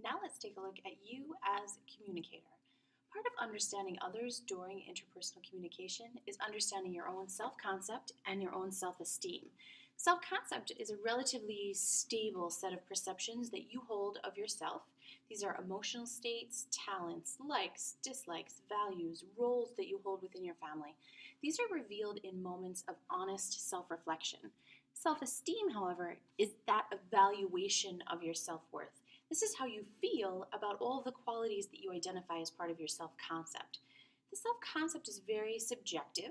Now let's take a look at you as a communicator. Part of understanding others during interpersonal communication is understanding your own self concept and your own self esteem. Self concept is a relatively stable set of perceptions that you hold of yourself. These are emotional states, talents, likes, dislikes, values, roles that you hold within your family. These are revealed in moments of honest self reflection. Self esteem, however, is that evaluation of your self worth. This is how you feel about all of the qualities that you identify as part of your self concept. The self concept is very subjective.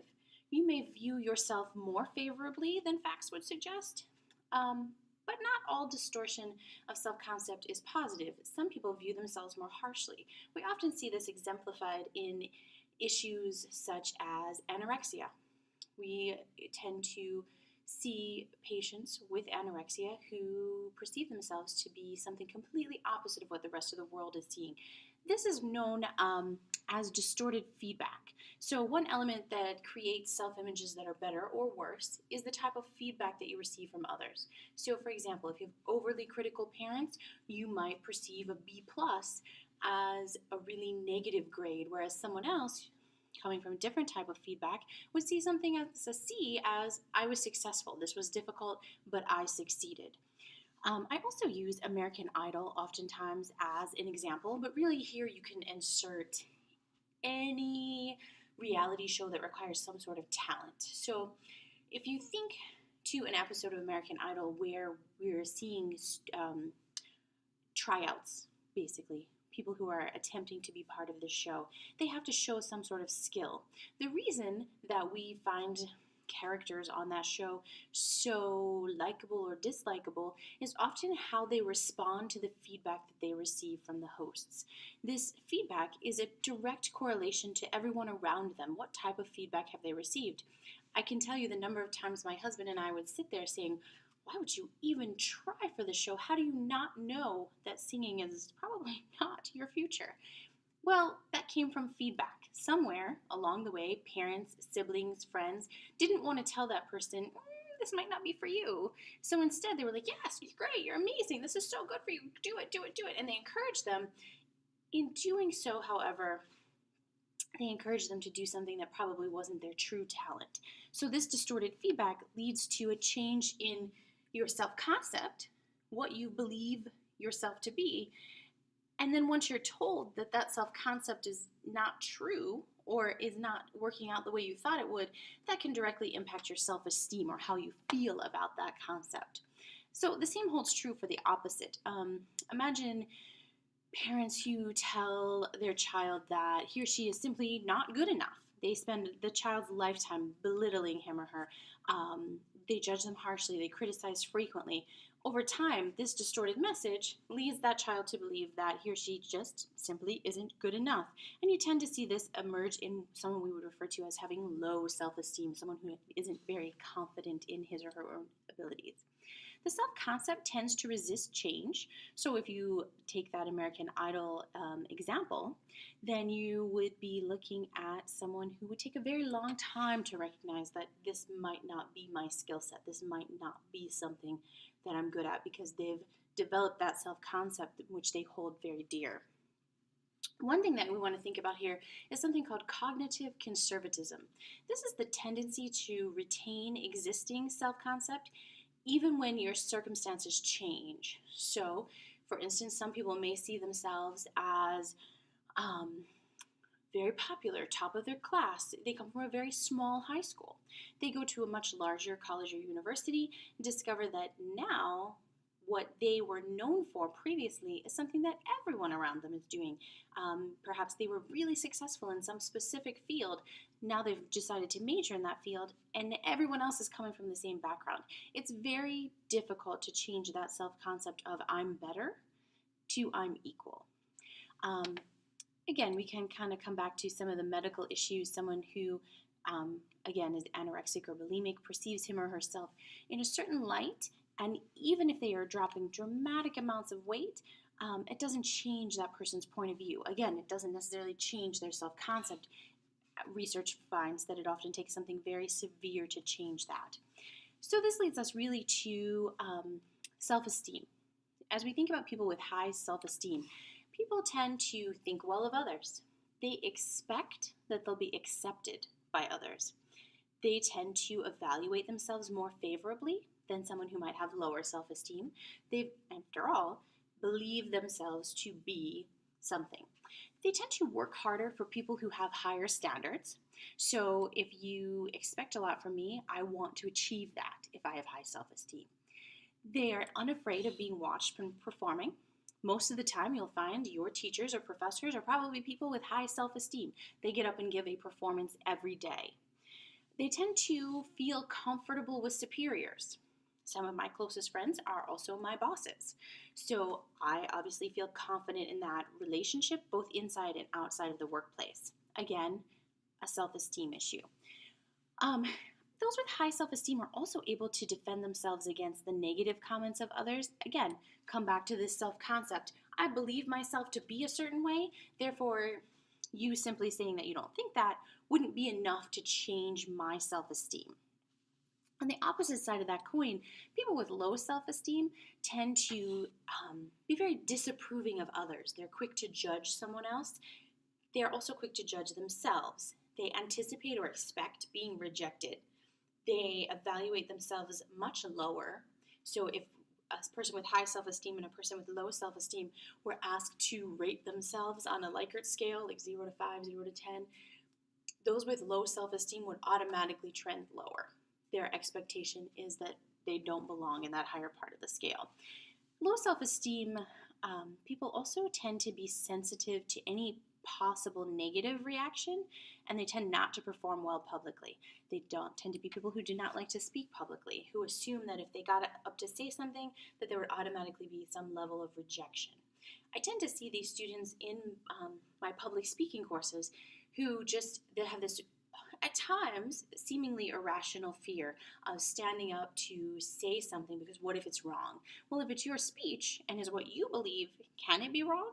You may view yourself more favorably than facts would suggest, but not all distortion of self concept is positive. Some people view themselves more harshly. We often see this exemplified in issues such as anorexia. We tend to see patients with anorexia who perceive themselves to be something completely opposite of what the rest of the world is seeing. This is known as distorted feedback. So, one element that creates self images that are better or worse is the type of feedback that you receive from others. So, for example, if you have overly critical parents, you might perceive a B plus as a really negative grade, whereas someone else coming from a different type of feedback would see something as a C as I was successful. This was difficult, but I succeeded. I also use American Idol oftentimes as an example, but really here you can insert any reality show that requires some sort of talent. So if you think to an episode of American Idol where we're seeing tryouts, basically, people who are attempting to be part of this show, they have to show some sort of skill. The reason that we find characters on that show so likable or dislikable is often how they respond to the feedback that they receive from the hosts. This feedback is a direct correlation to everyone around them. What type of feedback have they received? I can tell you the number of times my husband and I would sit there saying, why would you even try for the show? How do you not know that singing is probably not your future? Well, that came from feedback. Somewhere along the way, parents, siblings, friends didn't want to tell that person, this might not be for you. So instead, they were like, yes, you're great, you're amazing, this is so good for you, do it, do it, do it. And they encouraged them. In doing so, however, they encouraged them to do something that probably wasn't their true talent. So this distorted feedback leads to a change in your self-concept, what you believe yourself to be. And then once you're told that that self-concept is not true or is not working out the way you thought it would, that can directly impact your self-esteem or how you feel about that concept. So the same holds true for the opposite. Imagine parents who tell their child that he or she is simply not good enough. They spend the child's lifetime belittling him or her. They judge them harshly. They criticize frequently. Over time, this distorted message leads that child to believe that he or she just simply isn't good enough. And you tend to see this emerge in someone we would refer to as having low self-esteem, someone who isn't very confident in his or her own abilities. The self-concept tends to resist change. So if you take that American Idol example, then you would be looking at someone who would take a very long time to recognize that this might not be my skill set. This might not be something that I'm good at because they've developed that self-concept which they hold very dear. One thing that we want to think about here is something called cognitive conservatism. This is the tendency to retain existing self-concept even when your circumstances change. So, for instance, some people may see themselves as very popular, top of their class. They come from a very small high school. They go to a much larger college or university and discover that now what they were known for previously is something that everyone around them is doing. Perhaps they were really successful in some specific field. Now they've decided to major in that field, and everyone else is coming from the same background. It's very difficult to change that self-concept of I'm better to I'm equal. Again, we can kind of come back to some of the medical issues. Someone who, again, is anorexic or bulimic perceives him or herself in a certain light, and even if they are dropping dramatic amounts of weight, it doesn't change that person's point of view. Again, it doesn't necessarily change their self-concept. Research finds that it often takes something very severe to change that. So this leads us really to self-esteem. As we think about people with high self esteem, people tend to think well of others. They expect that they'll be accepted by others. They tend to evaluate themselves more favorably than someone who might have lower self esteem. They, after all, believe themselves to be something. They tend to work harder for people who have higher standards. So if you expect a lot from me, I want to achieve that if I have high self esteem. They are unafraid of being watched when performing. Most of the time, you'll find your teachers or professors are probably people with high self esteem. They get up and give a performance every day. They tend to feel comfortable with superiors. Some of my closest friends are also my bosses. So I obviously feel confident in that relationship, both inside and outside of the workplace. Again, a self esteem issue. Um, those with high self esteem are also able to defend themselves against the negative comments of others. Again, come back to this self concept. I believe myself to be a certain way, therefore, you simply saying that you don't think that wouldn't be enough to change my self esteem. On the opposite side of that coin, people with low self esteem tend to be very disapproving of others. They're quick to judge someone else. They are also quick to judge themselves. They anticipate or expect being rejected. They evaluate themselves much lower. So if a person with high self-esteem and a person with low self-esteem were asked to rate themselves on a Likert scale, like 0 to 5, 0 to 10, those with low self-esteem would automatically trend lower. Their expectation is that they don't belong in that higher part of the scale. Low self-esteem people also tend to be sensitive to any possible negative reaction, and they tend not to perform well publicly. They don't tend to be people who do not like to speak publicly, who assume that if they got up to say something, that there would automatically be some level of rejection. I tend to see these students in my public speaking courses who they have this at times seemingly irrational fear of standing up to say something because what if it's wrong? Well, if it's your speech and is what you believe, can it be wrong?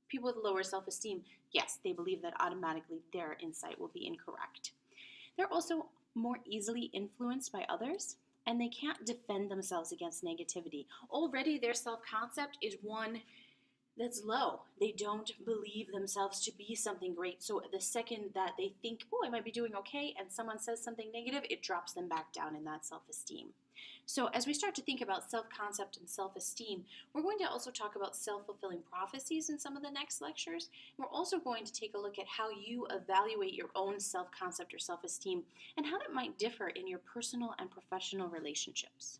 People with lower self-esteem, yes, they believe that automatically their insight will be incorrect. They're also more easily influenced by others, and they can't defend themselves against negativity. Already their self-concept is one that's low. They don't believe themselves to be something great. So the second that they think, oh, I might be doing okay, and someone says something negative, it drops them back down in that self-esteem. So as we start to think about self-concept and self-esteem, we're going to also talk about self-fulfilling prophecies in some of the next lectures. We're also going to take a look at how you evaluate your own self-concept or self-esteem and how that might differ in your personal and professional relationships.